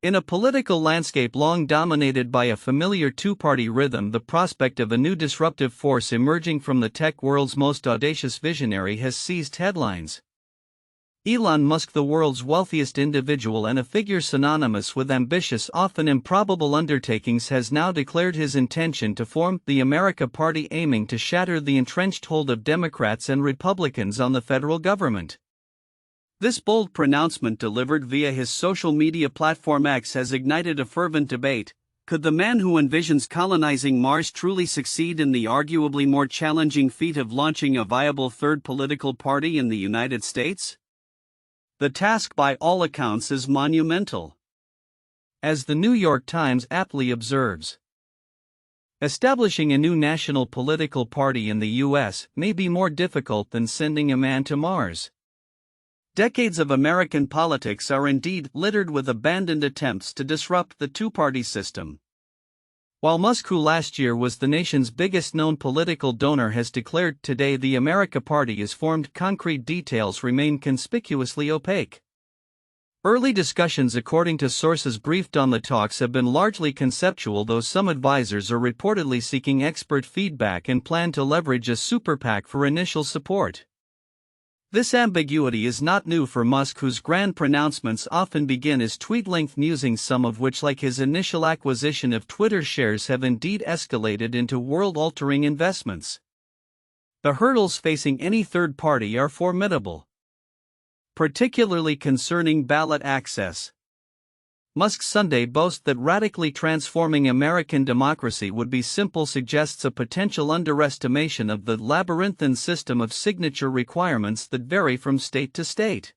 In a political landscape long dominated by a familiar two-party rhythm, the prospect of a new disruptive force emerging from the tech world's most audacious visionary has seized headlines. Elon Musk, the world's wealthiest individual and a figure synonymous with ambitious, often improbable undertakings, has now declared his intention to form the America Party, aiming to shatter the entrenched hold of Democrats and Republicans on the federal government. This bold pronouncement, delivered via his social media platform X, has ignited a fervent debate. Could the man who envisions colonizing Mars truly succeed in the arguably more challenging feat of launching a viable third political party in the United States? The task, by all accounts, is monumental. As the New York Times aptly observes, establishing a new national political party in the U.S. may be more difficult than sending a man to Mars. Decades of American politics are indeed littered with abandoned attempts to disrupt the two-party system. While Musk, who last year was the nation's biggest known political donor, has declared today the America Party is formed, concrete details remain conspicuously opaque. Early discussions, according to sources briefed on the talks, have been largely conceptual, though some advisors are reportedly seeking expert feedback and plan to leverage a super PAC for initial support. This ambiguity is not new for Musk, whose grand pronouncements often begin as tweet-length musings, some of which, like his initial acquisition of Twitter shares, have indeed escalated into world-altering investments. The hurdles facing any third party are formidable, particularly concerning ballot access. Musk's Sunday boast that radically transforming American democracy would be simple suggests a potential underestimation of the labyrinthine system of signature requirements that vary from state to state.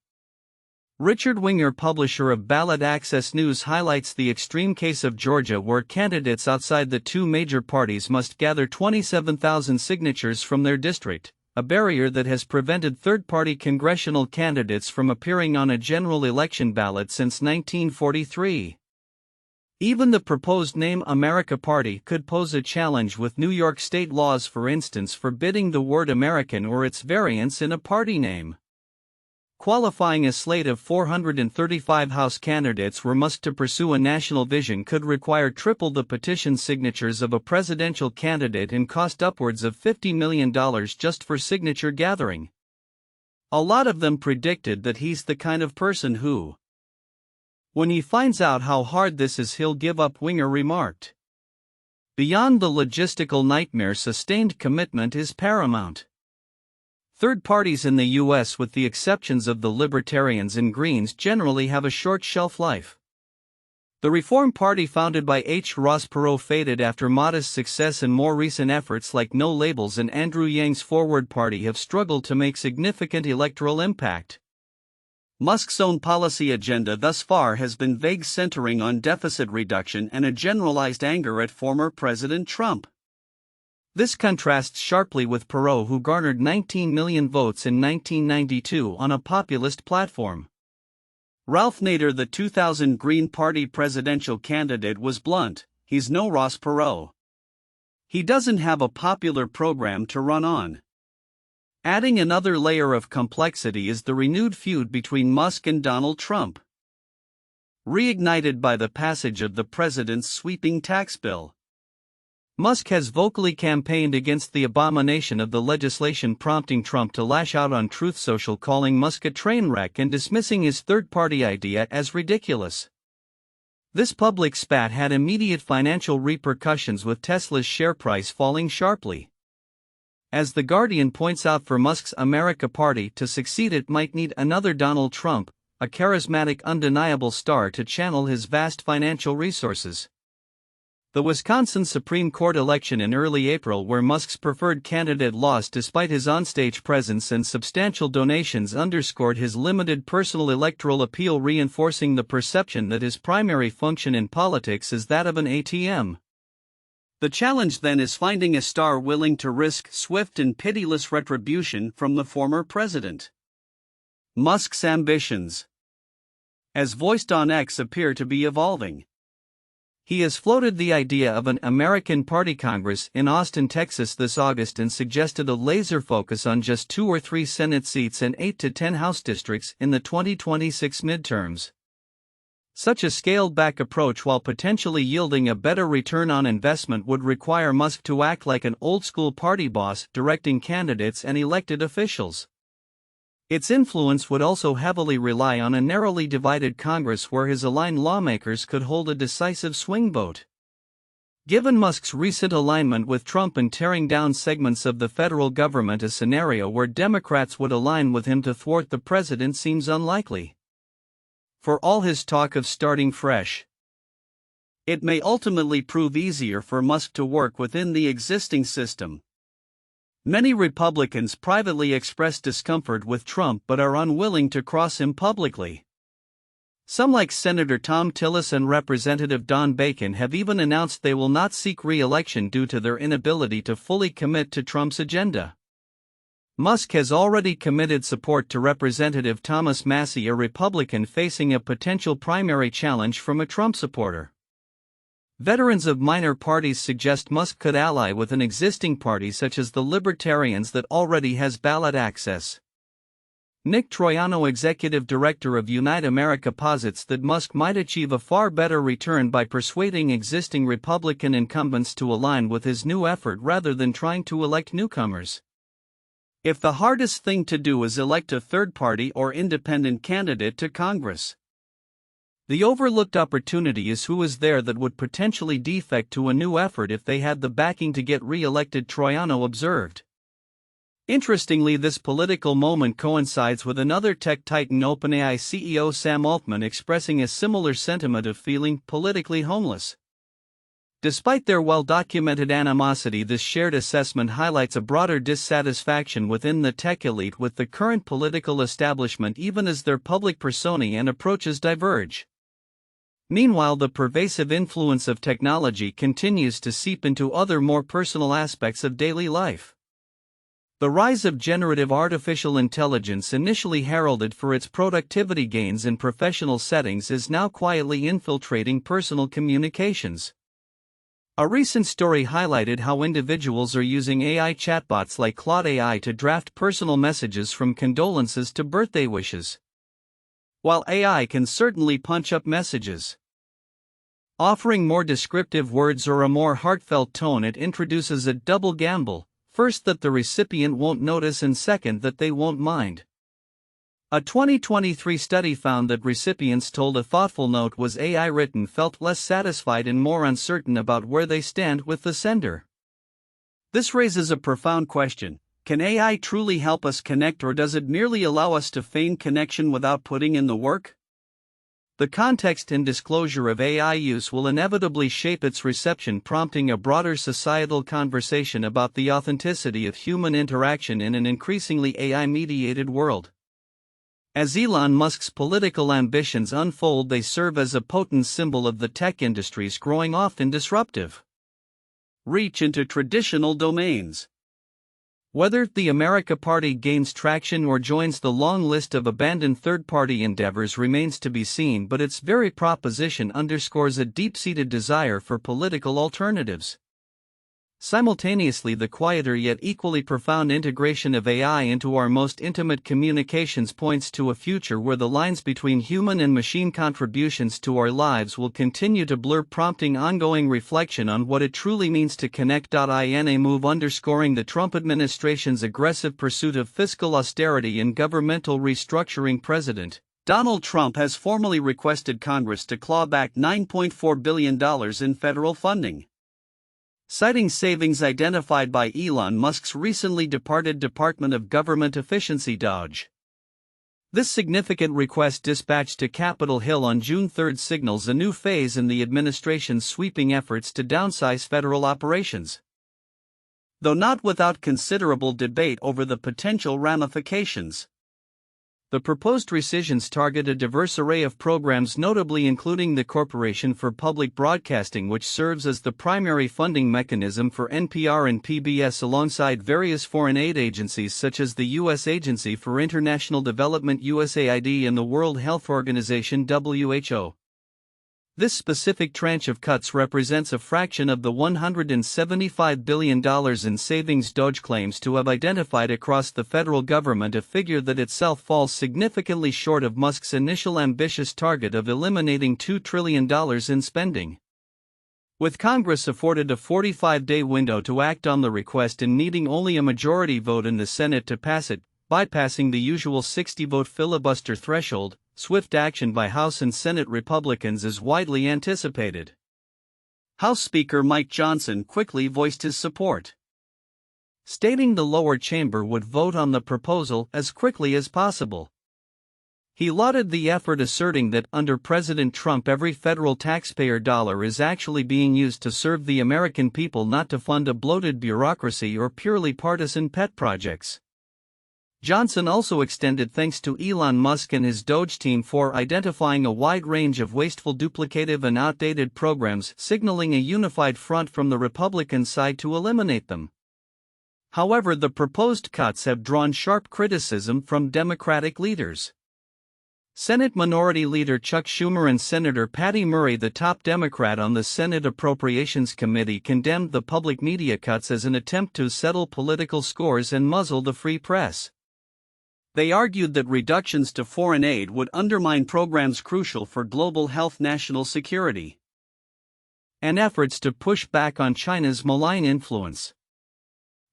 Richard Winger, publisher of Ballot Access News, highlights the extreme case of Georgia, where candidates outside the two major parties must gather 27,000 signatures from their district, a barrier that has prevented third-party congressional candidates from appearing on a general election ballot since 1943. Even the proposed name America Party could pose a challenge, with New York state laws, for instance, forbidding the word American or its variants in a party name. Qualifying a slate of 435 House candidates were Musk to pursue a national vision could require triple the petition signatures of a presidential candidate and cost upwards of $50 million just for signature gathering. A lot of them predicted that he's the kind of person who, when he finds out how hard this is, he'll give up, Winger remarked. Beyond the logistical nightmare, sustained commitment is paramount. Third parties in the U.S., with the exceptions of the Libertarians and Greens, generally have a short shelf life. The Reform Party, founded by H. Ross Perot, faded after modest success, and more recent efforts like No Labels and Andrew Yang's Forward Party have struggled to make significant electoral impact. Musk's own policy agenda thus far has been vague, centering on deficit reduction and a generalized anger at former President Trump. This contrasts sharply with Perot, who garnered 19 million votes in 1992 on a populist platform. Ralph Nader, the 2000 Green Party presidential candidate, was blunt: he's no Ross Perot. He doesn't have a popular program to run on. Adding another layer of complexity is the renewed feud between Musk and Donald Trump, reignited by the passage of the president's sweeping tax bill. Musk has vocally campaigned against the abomination of the legislation, prompting Trump to lash out on Truth Social, calling Musk a train wreck and dismissing his third-party idea as ridiculous. This public spat had immediate financial repercussions, with Tesla's share price falling sharply. As The Guardian points out, for Musk's America Party to succeed, it might need another Donald Trump, a charismatic, undeniable star to channel his vast financial resources. The Wisconsin Supreme Court election in early April, where Musk's preferred candidate lost despite his onstage presence and substantial donations, underscored his limited personal electoral appeal, reinforcing the perception that his primary function in politics is that of an ATM. The challenge then is finding a star willing to risk swift and pitiless retribution from the former president. Musk's ambitions, as voiced on X, appear to be evolving. He has floated the idea of an American Party Congress in Austin, Texas this August, and suggested a laser focus on just 2 or 3 Senate seats and 8 to 10 House districts in the 2026 midterms. Such a scaled-back approach, while potentially yielding a better return on investment, would require Musk to act like an old-school party boss, directing candidates and elected officials. Its influence would also heavily rely on a narrowly divided Congress where his aligned lawmakers could hold a decisive swing vote. Given Musk's recent alignment with Trump and tearing down segments of the federal government, a scenario where Democrats would align with him to thwart the president seems unlikely. For all his talk of starting fresh, it may ultimately prove easier for Musk to work within the existing system. Many Republicans privately express discomfort with Trump but are unwilling to cross him publicly. Some, like Senator Tom Tillis and Representative Don Bacon, have even announced they will not seek re-election due to their inability to fully commit to Trump's agenda. Musk has already committed support to Representative Thomas Massie, a Republican facing a potential primary challenge from a Trump supporter. Veterans of minor parties suggest Musk could ally with an existing party such as the Libertarians that already has ballot access. Nick Troiano, executive director of Unite America, posits that Musk might achieve a far better return by persuading existing Republican incumbents to align with his new effort rather than trying to elect newcomers. If the hardest thing to do is elect a third-party or independent candidate to Congress, the overlooked opportunity is who is there that would potentially defect to a new effort if they had the backing to get re-elected, Troiano observed. Interestingly, this political moment coincides with another tech titan, OpenAI CEO Sam Altman, expressing a similar sentiment of feeling politically homeless. Despite their well-documented animosity, this shared assessment highlights a broader dissatisfaction within the tech elite with the current political establishment, even as their public personae and approaches diverge. Meanwhile, the pervasive influence of technology continues to seep into other more personal aspects of daily life. The rise of generative artificial intelligence, initially heralded for its productivity gains in professional settings, is now quietly infiltrating personal communications. A recent story highlighted how individuals are using AI chatbots like Claude AI to draft personal messages from condolences to birthday wishes. While AI can certainly punch up messages, offering more descriptive words or a more heartfelt tone, it introduces a double gamble: first, that the recipient won't notice, and second, that they won't mind. A 2023 study found that recipients told a thoughtful note was AI written felt less satisfied and more uncertain about where they stand with the sender. This raises a profound question: can AI truly help us connect, or does it merely allow us to feign connection without putting in the work? The context and disclosure of AI use will inevitably shape its reception, prompting a broader societal conversation about the authenticity of human interaction in an increasingly AI-mediated world. As Elon Musk's political ambitions unfold, they serve as a potent symbol of the tech industry's growing, often disruptive reach into traditional domains. Whether the America Party gains traction or joins the long list of abandoned third-party endeavors remains to be seen, but its very proposition underscores a deep-seated desire for political alternatives. Simultaneously, the quieter yet equally profound integration of AI into our most intimate communications points to a future where the lines between human and machine contributions to our lives will continue to blur, prompting ongoing reflection on what it truly means to connect. In a move underscoring the Trump administration's aggressive pursuit of fiscal austerity and governmental restructuring, President Donald Trump has formally requested Congress to claw back $9.4 billion in federal funding, citing savings identified by Elon Musk's recently departed Department of Government Efficiency (DOGE). This significant request, dispatched to Capitol Hill on June 3, signals a new phase in the administration's sweeping efforts to downsize federal operations, though not without considerable debate over the potential ramifications. The proposed rescissions target a diverse array of programs, notably including the Corporation for Public Broadcasting, which serves as the primary funding mechanism for NPR and PBS, alongside various foreign aid agencies such as the U.S. Agency for International Development (USAID) and the World Health Organization (WHO). This specific tranche of cuts represents a fraction of the $175 billion in savings DOGE claims to have identified across the federal government, a figure that itself falls significantly short of Musk's initial ambitious target of eliminating $2 trillion in spending. With Congress afforded a 45-day window to act on the request and needing only a majority vote in the Senate to pass it, bypassing the usual 60-vote filibuster threshold, swift action by House and Senate Republicans is widely anticipated. House Speaker Mike Johnson quickly voiced his support, stating the lower chamber would vote on the proposal as quickly as possible. He lauded the effort, asserting that under President Trump every federal taxpayer dollar is actually being used to serve the American people, not to fund a bloated bureaucracy or purely partisan pet projects. Johnson also extended thanks to Elon Musk and his DOGE team for identifying a wide range of wasteful, duplicative and outdated programs, signaling a unified front from the Republican side to eliminate them. However, the proposed cuts have drawn sharp criticism from Democratic leaders. Senate Minority Leader Chuck Schumer and Senator Patty Murray, the top Democrat on the Senate Appropriations Committee, condemned the public media cuts as an attempt to settle political scores and muzzle the free press. They argued that reductions to foreign aid would undermine programs crucial for global health, national security, and efforts to push back on China's malign influence.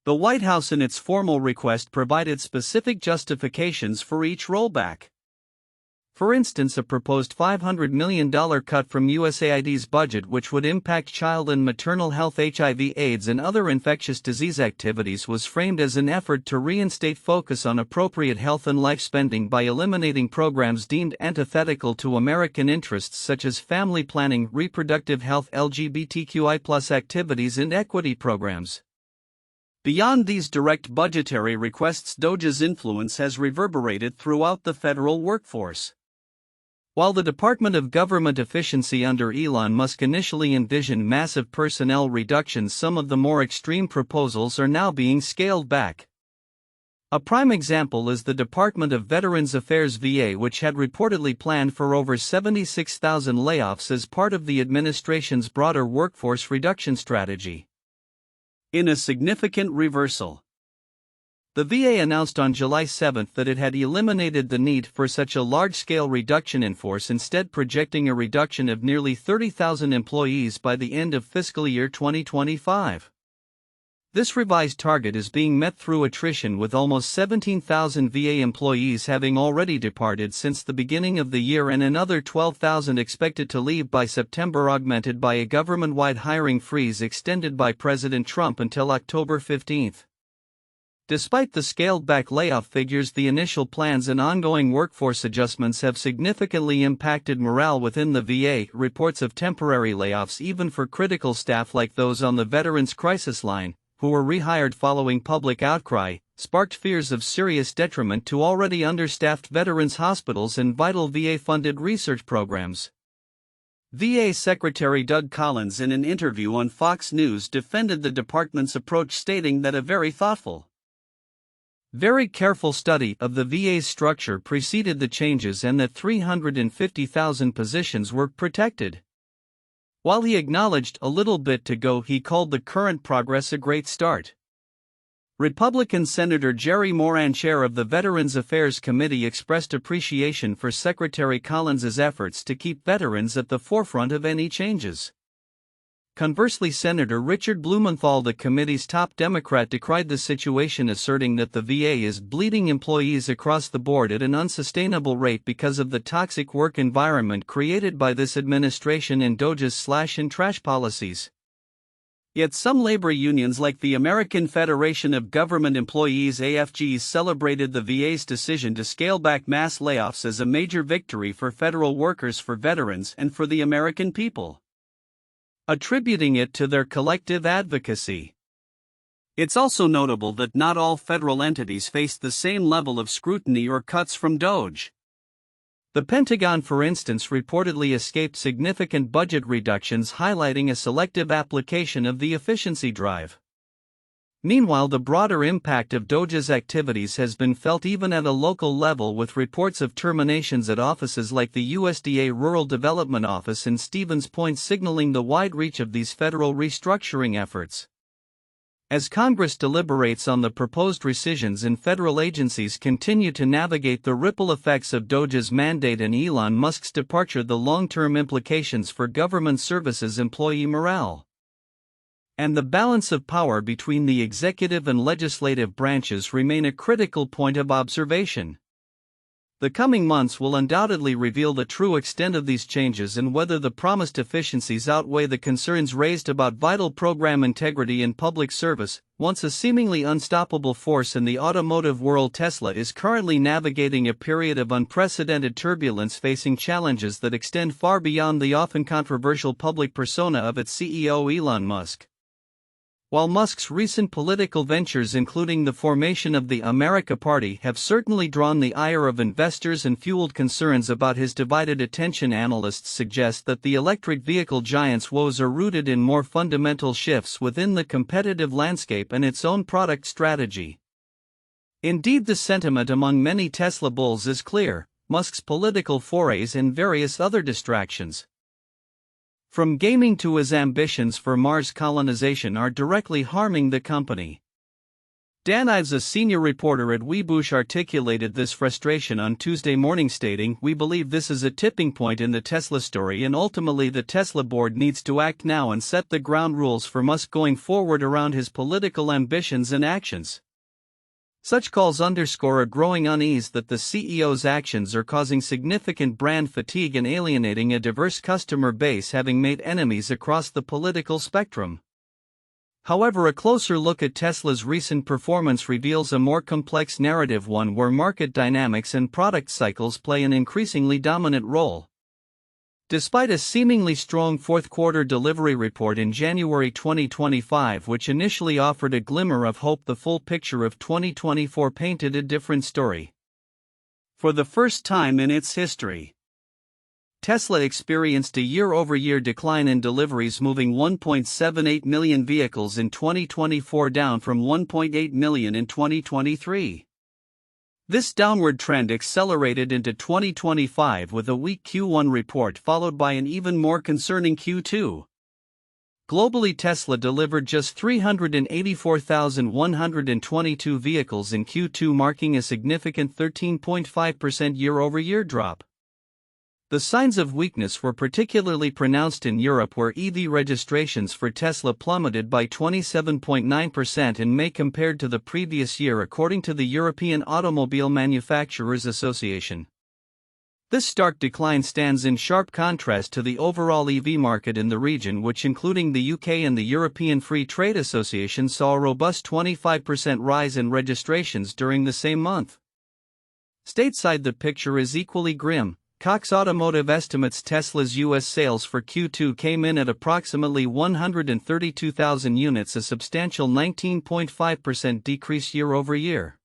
The White House, in its formal request, provided specific justifications for each rollback. For instance, a proposed $500 million cut from USAID's budget, which would impact child and maternal health, HIV/AIDS, and other infectious disease activities, was framed as an effort to reinstate focus on appropriate health and life spending by eliminating programs deemed antithetical to American interests such as family planning, reproductive health, LGBTQI+ activities, and equity programs. Beyond these direct budgetary requests, DOGE's influence has reverberated throughout the federal workforce. While the Department of Government Efficiency under Elon Musk initially envisioned massive personnel reductions, some of the more extreme proposals are now being scaled back. A prime example is the Department of Veterans Affairs (VA), which had reportedly planned for over 76,000 layoffs as part of the administration's broader workforce reduction strategy. In a significant reversal, the VA announced on July 7 that it had eliminated the need for such a large-scale reduction in force, instead projecting a reduction of nearly 30,000 employees by the end of fiscal year 2025. This revised target is being met through attrition, with almost 17,000 VA employees having already departed since the beginning of the year and another 12,000 expected to leave by September, augmented by a government-wide hiring freeze extended by President Trump until October 15. Despite the scaled-back layoff figures, the initial plans and ongoing workforce adjustments have significantly impacted morale within the VA. Reports of temporary layoffs, even for critical staff like those on the Veterans Crisis Line, who were rehired following public outcry, sparked fears of serious detriment to already understaffed veterans' hospitals and vital VA-funded research programs. VA Secretary Doug Collins, in an interview on Fox News, defended the department's approach, stating that a very thoughtful, very careful study of the VA's structure preceded the changes and that 350,000 positions were protected. While he acknowledged a little bit to go, he called the current progress a great start. Republican Senator Jerry Moran, chair of the Veterans Affairs Committee, expressed appreciation for Secretary Collins's efforts to keep veterans at the forefront of any changes. Conversely, Senator Richard Blumenthal, the committee's top Democrat, decried the situation, asserting that the VA is bleeding employees across the board at an unsustainable rate because of the toxic work environment created by this administration and DOGE's slash-and-trash policies. Yet some labor unions like the American Federation of Government Employees (AFGs) celebrated the VA's decision to scale back mass layoffs as a major victory for federal workers, for veterans, and for the American people, attributing it to their collective advocacy. It's also notable that not all federal entities faced the same level of scrutiny or cuts from DOGE. The Pentagon, for instance, reportedly escaped significant budget reductions, highlighting a selective application of the efficiency drive. Meanwhile, the broader impact of Doge's activities has been felt even at a local level, with reports of terminations at offices like the USDA Rural Development Office in Stevens Point signaling the wide reach of these federal restructuring efforts. As Congress deliberates on the proposed rescissions and federal agencies continue to navigate the ripple effects of Doge's mandate and Elon Musk's departure, the long-term implications for government services employee morale and the balance of power between the executive and legislative branches remain a critical point of observation. The coming months will undoubtedly reveal the true extent of these changes and whether the promised efficiencies outweigh the concerns raised about vital program integrity and public service. Once a seemingly unstoppable force in the automotive world, Tesla is currently navigating a period of unprecedented turbulence, facing challenges that extend far beyond the often controversial public persona of its CEO Elon Musk. While Musk's recent political ventures, including the formation of the America Party, have certainly drawn the ire of investors and fueled concerns about his divided attention, analysts suggest that the electric vehicle giant's woes are rooted in more fundamental shifts within the competitive landscape and its own product strategy. Indeed, the sentiment among many Tesla bulls is clear: Musk's political forays and various other distractions, from gaming to his ambitions for Mars colonization, are directly harming the company. Dan Ives, a senior reporter at Webush, articulated this frustration on Tuesday morning, stating, "We believe this is a tipping point in the Tesla story, and ultimately the Tesla board needs to act now and set the ground rules for Musk going forward around his political ambitions and actions." Such calls underscore a growing unease that the CEO's actions are causing significant brand fatigue and alienating a diverse customer base, having made enemies across the political spectrum. However, a closer look at Tesla's recent performance reveals a more complex narrative, one where market dynamics and product cycles play an increasingly dominant role. Despite a seemingly strong fourth-quarter delivery report in January 2025, which initially offered a glimmer of hope, the full picture of 2024 painted a different story. For the first time in its history, Tesla experienced a year-over-year decline in deliveries, moving 1.78 million vehicles in 2024, down from 1.8 million in 2023. This downward trend accelerated into 2025 with a weak Q1 report followed by an even more concerning Q2. Globally, Tesla delivered just 384,122 vehicles in Q2, marking a significant 13.5% year-over-year drop. The signs of weakness were particularly pronounced in Europe, where EV registrations for Tesla plummeted by 27.9% in May compared to the previous year, according to the European Automobile Manufacturers Association. This stark decline stands in sharp contrast to the overall EV market in the region, which, including the UK and the European Free Trade Association, saw a robust 25% rise in registrations during the same month. Stateside, the picture is equally grim. Cox Automotive estimates Tesla's U.S. sales for Q2 came in at approximately 132,000 units, a substantial 19.5% decrease year-over-year.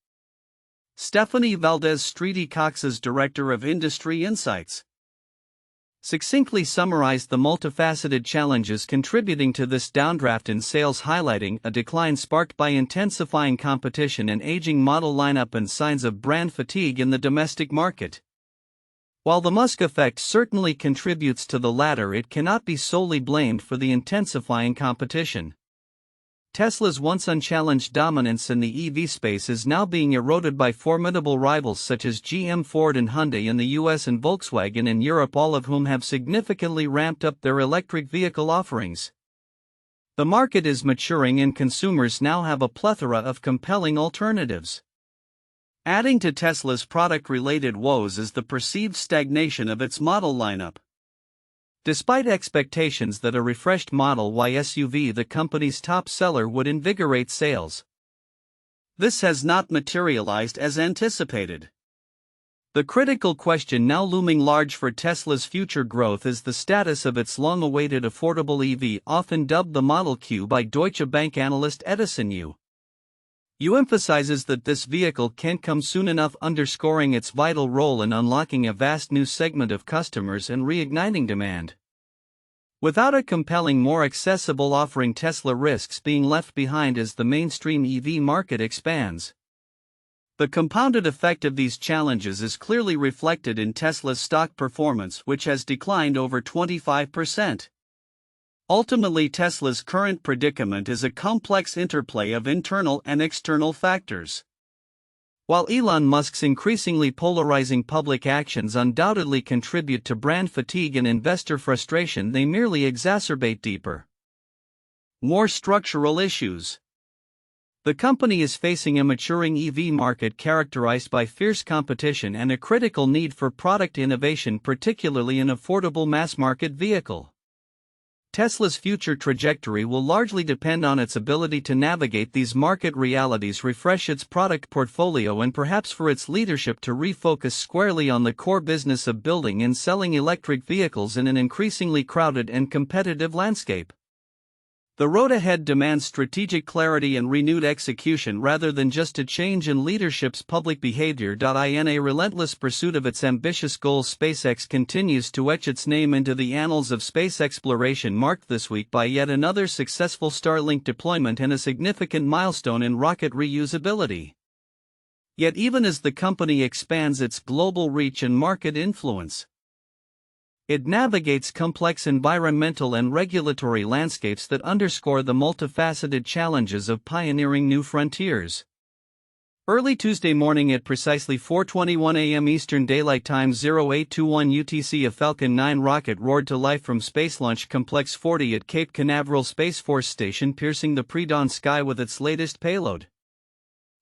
Stephanie Valdez-Streety, Cox's Director of Industry Insights, succinctly summarized the multifaceted challenges contributing to this downdraft in sales, highlighting a decline sparked by intensifying competition, an aging model lineup, and signs of brand fatigue in the domestic market. While the Musk effect certainly contributes to the latter, it cannot be solely blamed for the intensifying competition. Tesla's once unchallenged dominance in the EV space is now being eroded by formidable rivals such as GM, Ford, and Hyundai in the US and Volkswagen in Europe, all of whom have significantly ramped up their electric vehicle offerings. The market is maturing and consumers now have a plethora of compelling alternatives. Adding to Tesla's product-related woes is the perceived stagnation of its model lineup. Despite expectations that a refreshed Model Y SUV, the company's top seller, would invigorate sales, this has not materialized as anticipated. The critical question now looming large for Tesla's future growth is the status of its long-awaited affordable EV, often dubbed the Model Q by Deutsche Bank analyst Edison Yu. Yu emphasizes that this vehicle can't come soon enough, underscoring its vital role in unlocking a vast new segment of customers and reigniting demand. Without a compelling, more accessible offering, Tesla risks being left behind as the mainstream EV market expands. The compounded effect of these challenges is clearly reflected in Tesla's stock performance, which has declined over 25%. Ultimately, Tesla's current predicament is a complex interplay of internal and external factors. While Elon Musk's increasingly polarizing public actions undoubtedly contribute to brand fatigue and investor frustration, they merely exacerbate deeper, more structural issues. The company is facing a maturing EV market characterized by fierce competition and a critical need for product innovation, particularly in affordable mass-market vehicle. Tesla's future trajectory will largely depend on its ability to navigate these market realities, refresh its product portfolio, and perhaps for its leadership to refocus squarely on the core business of building and selling electric vehicles in an increasingly crowded and competitive landscape. The road ahead demands strategic clarity and renewed execution rather than just a change in leadership's public behavior. In a relentless pursuit of its ambitious goals, SpaceX continues to etch its name into the annals of space exploration, marked this week by yet another successful Starlink deployment and a significant milestone in rocket reusability. Yet even as the company expands its global reach and market influence, it navigates complex environmental and regulatory landscapes that underscore the multifaceted challenges of pioneering new frontiers. Early Tuesday morning at precisely 4:21 a.m. Eastern Daylight Time 0821 UTC, a Falcon 9 rocket roared to life from Space Launch Complex 40 at Cape Canaveral Space Force Station, piercing the pre-dawn sky with its latest payload.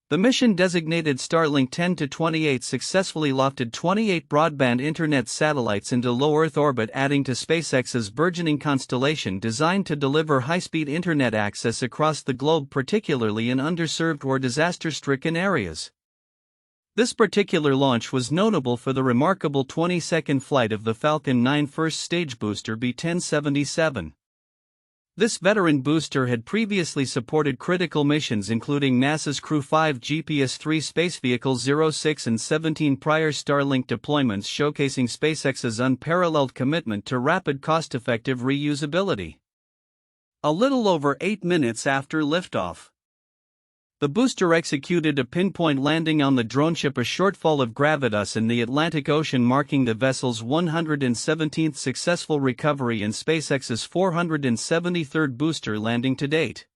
The mission-designated Starlink 10-28 successfully lofted 28 broadband internet satellites into low Earth orbit, adding to SpaceX's burgeoning constellation designed to deliver high-speed internet access across the globe, particularly in underserved or disaster-stricken areas. This particular launch was notable for the remarkable 20-second flight of the Falcon 9 first stage booster B-1077. This veteran booster had previously supported critical missions including NASA's Crew 5 GPS-3 space vehicles 06 and 17 prior Starlink deployments, showcasing SpaceX's unparalleled commitment to rapid, cost-effective reusability. A little over 8 minutes after liftoff, the booster executed a pinpoint landing on the drone ship, a shortfall of gravitas in the Atlantic Ocean, marking the vessel's 117th successful recovery and SpaceX's 473rd booster landing to date.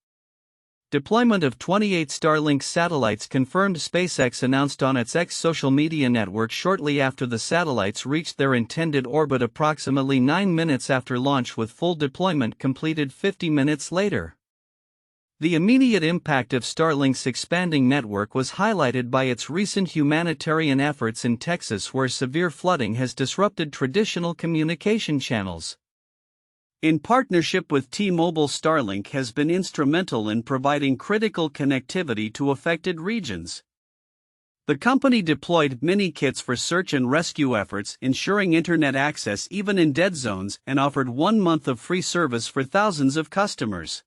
Deployment of 28 Starlink satellites confirmed, SpaceX announced on its X social media network shortly after the satellites reached their intended orbit, approximately 9 minutes after launch, with full deployment completed 50 minutes later. The immediate impact of Starlink's expanding network was highlighted by its recent humanitarian efforts in Texas, where severe flooding has disrupted traditional communication channels. In partnership with T-Mobile, Starlink has been instrumental in providing critical connectivity to affected regions. The company deployed mini-kits for search and rescue efforts, ensuring internet access even in dead zones, and offered 1 month of free service for thousands of customers.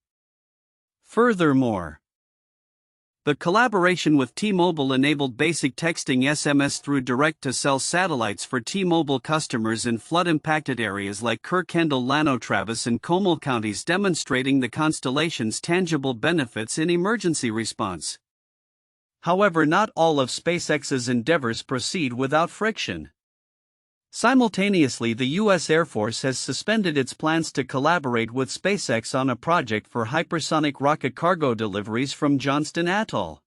Furthermore, the collaboration with T-Mobile enabled basic texting SMS through direct-to-cell satellites for T-Mobile customers in flood-impacted areas like Kendall, Llano, Travis, and Comal counties, demonstrating the constellation's tangible benefits in emergency response. However, not all of SpaceX's endeavors proceed without friction. Simultaneously, the U.S. Air Force has suspended its plans to collaborate with SpaceX on a project for hypersonic rocket cargo deliveries from Johnston Atoll.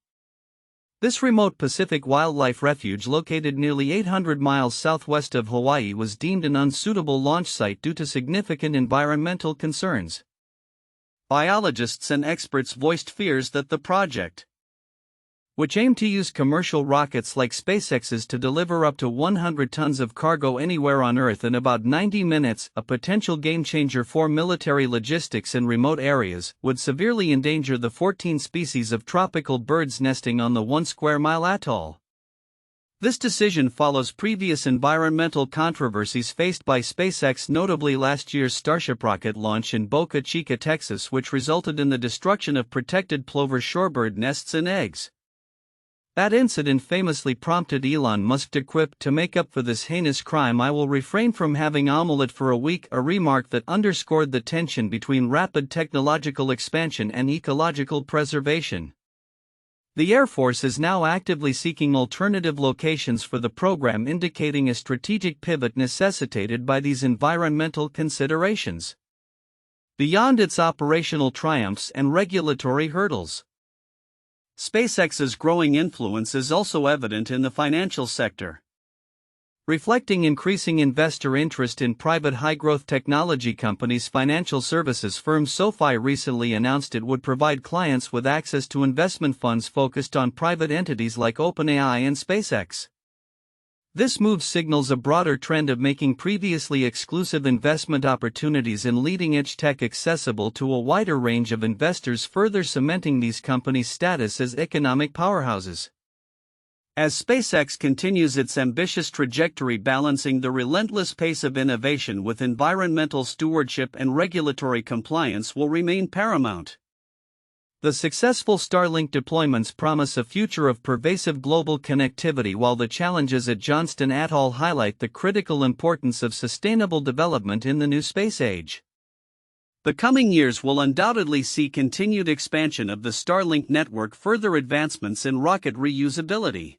This remote Pacific wildlife refuge, located nearly 800 miles southwest of Hawaii, was deemed an unsuitable launch site due to significant environmental concerns. Biologists and experts voiced fears that the project, which aimed to use commercial rockets like SpaceX's to deliver up to 100 tons of cargo anywhere on Earth in about 90 minutes, a potential game-changer for military logistics in remote areas, would severely endanger the 14 species of tropical birds nesting on the 1 square mile atoll. This decision follows previous environmental controversies faced by SpaceX, notably last year's Starship rocket launch in Boca Chica, Texas, which resulted in the destruction of protected plover shorebird nests and eggs. That incident famously prompted Elon Musk to quip, "To make up for this heinous crime, I will refrain from having omelette for a week," a remark that underscored the tension between rapid technological expansion and ecological preservation. The Air Force is now actively seeking alternative locations for the program, indicating a strategic pivot necessitated by these environmental considerations. Beyond its operational triumphs and regulatory hurdles, SpaceX's growing influence is also evident in the financial sector. Reflecting increasing investor interest in private high-growth technology companies, financial services firm SoFi recently announced it would provide clients with access to investment funds focused on private entities like OpenAI and SpaceX. This move signals a broader trend of making previously exclusive investment opportunities in leading-edge tech accessible to a wider range of investors, further cementing these companies' status as economic powerhouses. As SpaceX continues its ambitious trajectory, balancing the relentless pace of innovation with environmental stewardship and regulatory compliance will remain paramount. The successful Starlink deployments promise a future of pervasive global connectivity, while the challenges at Johnston Atoll highlight the critical importance of sustainable development in the new space age. The coming years will undoubtedly see continued expansion of the Starlink network, further advancements in rocket reusability,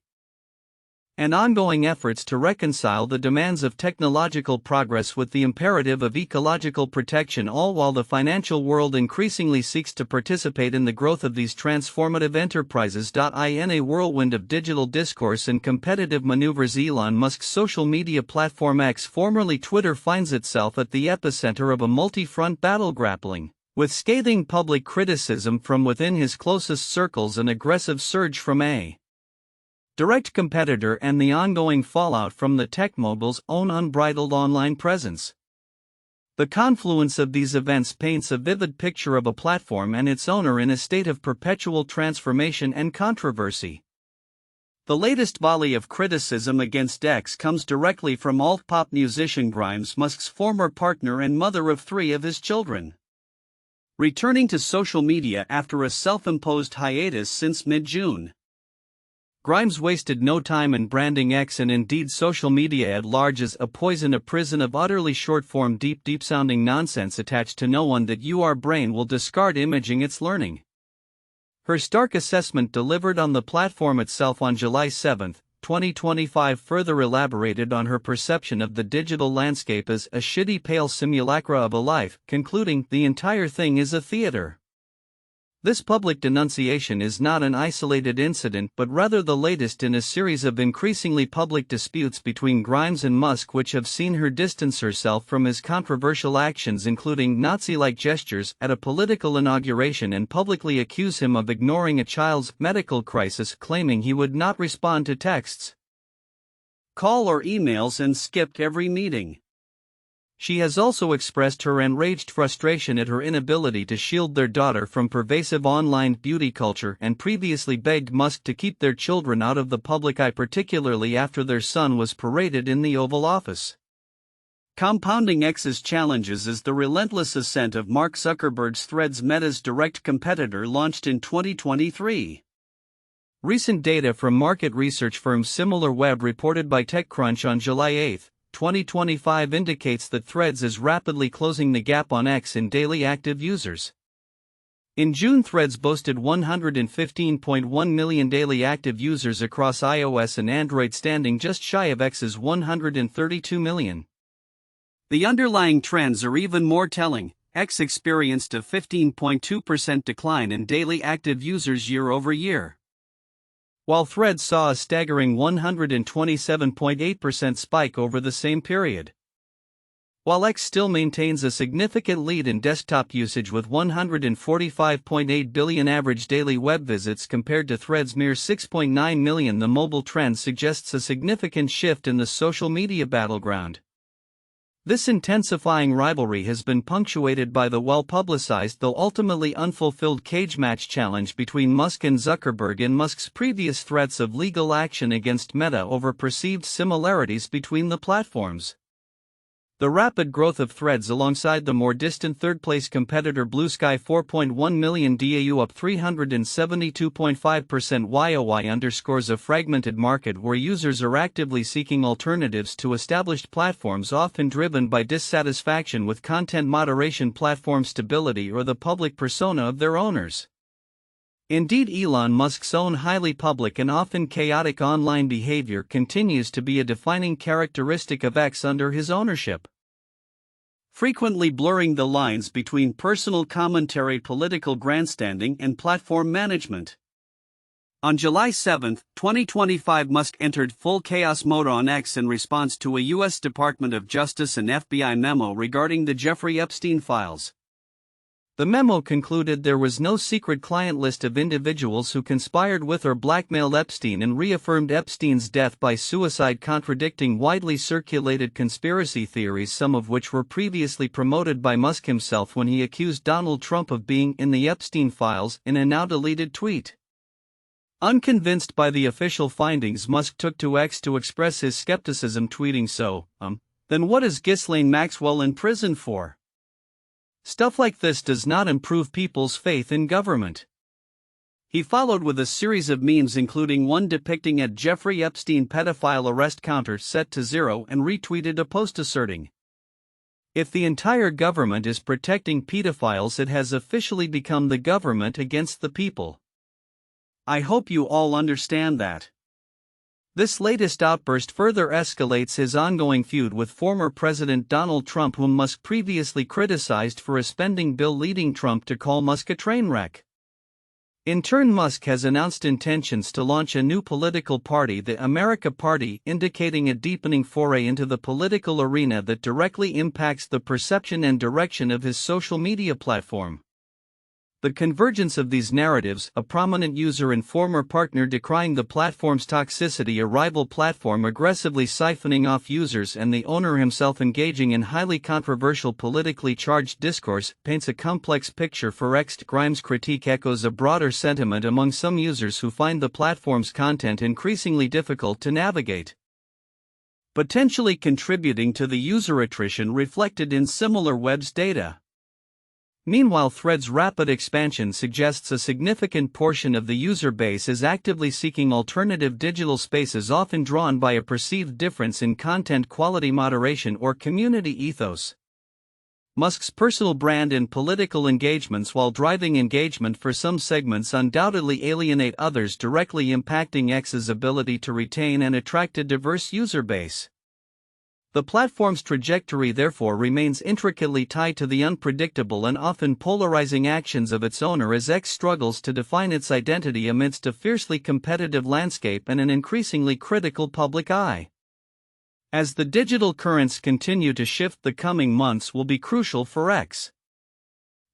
and ongoing efforts to reconcile the demands of technological progress with the imperative of ecological protection, all while the financial world increasingly seeks to participate in the growth of these transformative enterprises. In a whirlwind of digital discourse and competitive maneuvers, Elon Musk's social media platform X, formerly Twitter, finds itself at the epicenter of a multi-front battle, grappling with scathing public criticism from within his closest circles, an aggressive surge from a direct competitor, and the ongoing fallout from the tech mogul's own unbridled online presence. The confluence of these events paints a vivid picture of a platform and its owner in a state of perpetual transformation and controversy. The latest volley of criticism against X comes directly from alt-pop musician Grimes, Musk's former partner and mother of 3 of his children. Returning to social media after a self-imposed hiatus since mid-June, Grimes wasted no time in branding X, and indeed social media at large, as a poison, a prison of utterly short-form, deep-sounding nonsense attached to no one that your brain will discard, imaging its learning. Her stark assessment, delivered on the platform itself on July 7, 2025, further elaborated on her perception of the digital landscape as a shitty, pale simulacra of a life, concluding, "The entire thing is a theater." This public denunciation is not an isolated incident, but rather the latest in a series of increasingly public disputes between Grimes and Musk, which have seen her distance herself from his controversial actions, including Nazi-like gestures at a political inauguration, and publicly accuse him of ignoring a child's medical crisis, claiming he would not respond to texts, call or emails, and skipped every meeting. She has also expressed her enraged frustration at her inability to shield their daughter from pervasive online beauty culture, and previously begged Musk to keep their children out of the public eye, particularly after their son was paraded in the Oval Office. Compounding X's challenges is the relentless ascent of Mark Zuckerberg's Threads, Meta's direct competitor, launched in 2023. Recent data from market research firm SimilarWeb, reported by TechCrunch on July 8, 2025, indicates that Threads is rapidly closing the gap on X in daily active users. In June, Threads boasted 115.1 million daily active users across iOS and Android, standing just shy of X's 132 million. The underlying trends are even more telling. X experienced a 15.2% decline in daily active users year over year, while Threads saw a staggering 127.8% spike over the same period. While X still maintains a significant lead in desktop usage with 145.8 billion average daily web visits compared to Threads' mere 6.9 million, the mobile trend suggests a significant shift in the social media battleground. This intensifying rivalry has been punctuated by the well-publicized, though ultimately unfulfilled, cage match challenge between Musk and Zuckerberg, and Musk's previous threats of legal action against Meta over perceived similarities between the platforms. The rapid growth of Threads alongside the more distant third-place competitor Blue Sky 4.1 million DAU up 372.5% YoY underscores a fragmented market where users are actively seeking alternatives to established platforms, often driven by dissatisfaction with content moderation, platform stability, or the public persona of their owners. Indeed, Elon Musk's own highly public and often chaotic online behavior continues to be a defining characteristic of X under his ownership, frequently blurring the lines between personal commentary, political grandstanding, and platform management. On July 7, 2025, Musk entered full chaos mode on X in response to a U.S. Department of Justice and FBI memo regarding the Jeffrey Epstein files. The memo concluded there was no secret client list of individuals who conspired with or blackmailed Epstein, and reaffirmed Epstein's death by suicide, contradicting widely circulated conspiracy theories, some of which were previously promoted by Musk himself when he accused Donald Trump of being in the Epstein files in a now-deleted tweet. Unconvinced by the official findings, Musk took to X to express his skepticism, tweeting, then what is Ghislaine Maxwell in prison for? Stuff like this does not improve people's faith in government." He followed with a series of memes, including one depicting a Jeffrey Epstein pedophile arrest counter set to 0, and retweeted a post asserting, "If the entire government is protecting pedophiles, it has officially become the government against the people. I hope you all understand that." This latest outburst further escalates his ongoing feud with former President Donald Trump, whom Musk previously criticized for a spending bill, leading Trump to call Musk a train wreck. In turn, Musk has announced intentions to launch a new political party, the America Party, indicating a deepening foray into the political arena that directly impacts the perception and direction of his social media platform. The convergence of these narratives, a prominent user and former partner decrying the platform's toxicity, a rival platform aggressively siphoning off users, and the owner himself engaging in highly controversial politically charged discourse, paints a complex picture for X. Grimes' critique echoes a broader sentiment among some users who find the platform's content increasingly difficult to navigate, potentially contributing to the user attrition reflected in SimilarWeb's data. Meanwhile, Threads' rapid expansion suggests a significant portion of the user base is actively seeking alternative digital spaces, often drawn by a perceived difference in content quality, moderation, or community ethos. Musk's personal brand and political engagements, while driving engagement for some segments, undoubtedly alienate others, directly impacting X's ability to retain and attract a diverse user base. The platform's trajectory therefore remains intricately tied to the unpredictable and often polarizing actions of its owner as X struggles to define its identity amidst a fiercely competitive landscape and an increasingly critical public eye. As the digital currents continue to shift, the coming months will be crucial for X.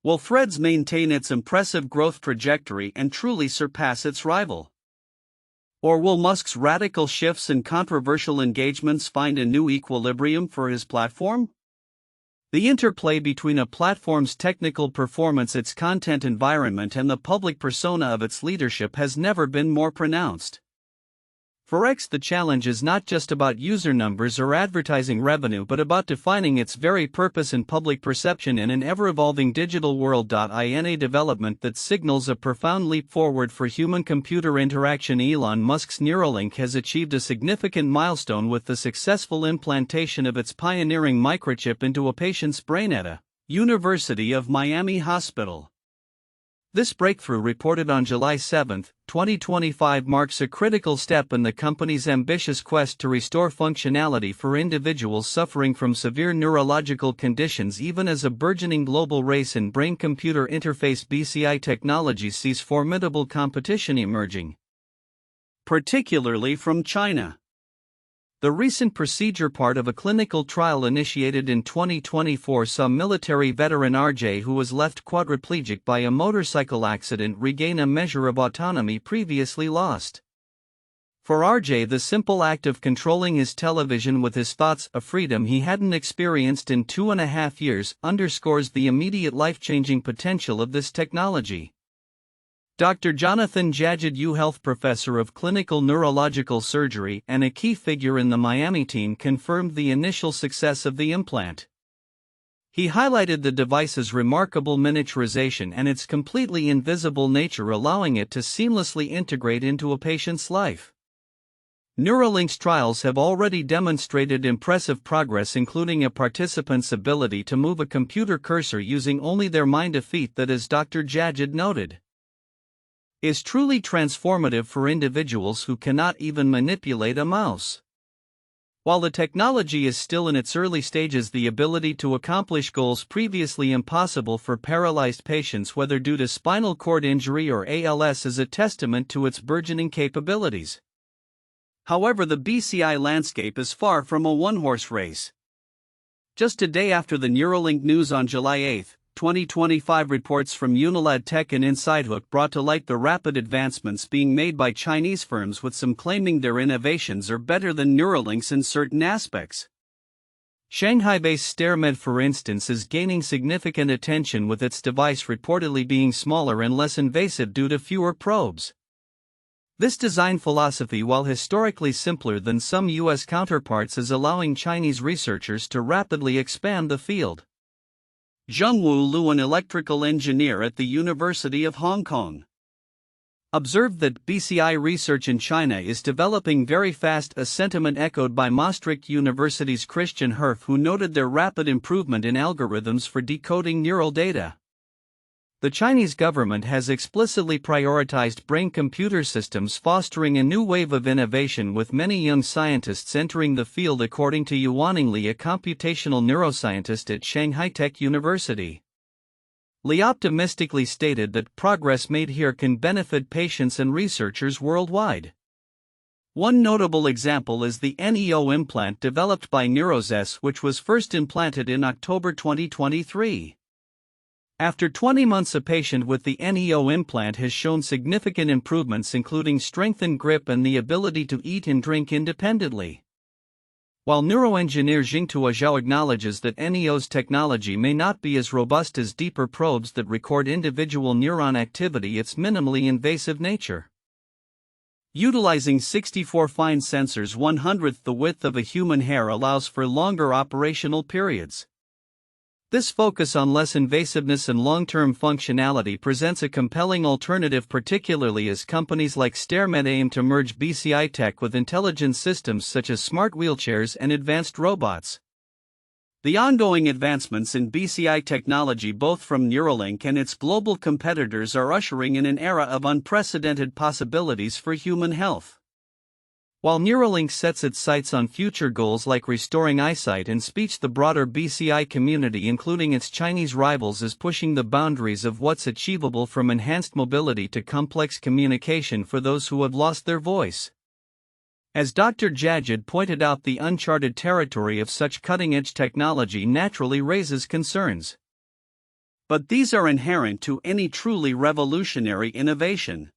Will Threads maintain its impressive growth trajectory and truly surpass its rival? Or will Musk's radical shifts and controversial engagements find a new equilibrium for his platform? The interplay between a platform's technical performance, its content environment, and the public persona of its leadership has never been more pronounced. For X, the challenge is not just about user numbers or advertising revenue, but about defining its very purpose and public perception in an ever-evolving digital world. In a development that signals a profound leap forward for human-computer interaction, Elon Musk's Neuralink has achieved a significant milestone with the successful implantation of its pioneering microchip into a patient's brain at a University of Miami hospital. This breakthrough, reported on July 7, 2025, marks a critical step in the company's ambitious quest to restore functionality for individuals suffering from severe neurological conditions, even as a burgeoning global race in brain-computer interface (BCI) technology sees formidable competition emerging, particularly from China. The recent procedure, part of a clinical trial initiated in 2024, saw military veteran RJ, who was left quadriplegic by a motorcycle accident, regain a measure of autonomy previously lost. For RJ, the simple act of controlling his television with his thoughts, a freedom he hadn't experienced in 2.5 years, underscores the immediate life-changing potential of this technology. Dr. Jonathan Jajid, Health Professor of Clinical Neurological Surgery and a key figure in the Miami team, confirmed the initial success of the implant. He highlighted the device's remarkable miniaturization and its completely invisible nature, allowing it to seamlessly integrate into a patient's life. Neuralink's trials have already demonstrated impressive progress, including a participant's ability to move a computer cursor using only their mind, a feat that, as Dr. Jajid noted, is truly transformative for individuals who cannot even manipulate a mouse. While the technology is still in its early stages, the ability to accomplish goals previously impossible for paralyzed patients, whether due to spinal cord injury or ALS, is a testament to its burgeoning capabilities. However, the BCI landscape is far from a one-horse race. Just a day after the Neuralink news on July 8, 2025, reports from Unilad Tech and InsideHook brought to light the rapid advancements being made by Chinese firms, with some claiming their innovations are better than Neuralink's in certain aspects. Shanghai-based StareMed, for instance, is gaining significant attention, with its device reportedly being smaller and less invasive due to fewer probes. This design philosophy, while historically simpler than some U.S. counterparts, is allowing Chinese researchers to rapidly expand the field. Zhengwu Lu, an electrical engineer at the University of Hong Kong, observed that BCI research in China is developing very fast, a sentiment echoed by Maastricht University's Christian Herf, who noted their rapid improvement in algorithms for decoding neural data. The Chinese government has explicitly prioritized brain-computer systems, fostering a new wave of innovation, with many young scientists entering the field, according to Yuanning Li, a computational neuroscientist at Shanghai Tech University. Li optimistically stated that progress made here can benefit patients and researchers worldwide. One notable example is the NEO implant developed by NeuroZes, which was first implanted in October 2023. After 20 months, a patient with the NEO implant has shown significant improvements, including strengthened grip and the ability to eat and drink independently. While neuroengineer Jingtua Zhao acknowledges that NEO's technology may not be as robust as deeper probes that record individual neuron activity, its minimally invasive nature, utilizing 64 fine sensors, 1/100th the width of a human hair, allows for longer operational periods. This focus on less invasiveness and long-term functionality presents a compelling alternative, particularly as companies like StareMed aim to merge BCI tech with intelligent systems such as smart wheelchairs and advanced robots. The ongoing advancements in BCI technology, both from Neuralink and its global competitors, are ushering in an era of unprecedented possibilities for human health. While Neuralink sets its sights on future goals like restoring eyesight and speech, the broader BCI community, including its Chinese rivals, is pushing the boundaries of what's achievable, from enhanced mobility to complex communication for those who have lost their voice. As Dr. Jajid pointed out, the uncharted territory of such cutting-edge technology naturally raises concerns. But these are inherent to any truly revolutionary innovation.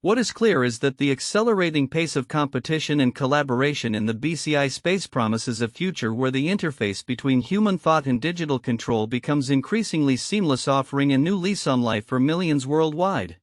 What is clear is that the accelerating pace of competition and collaboration in the BCI space promises a future where the interface between human thought and digital control becomes increasingly seamless, offering a new lease on life for millions worldwide.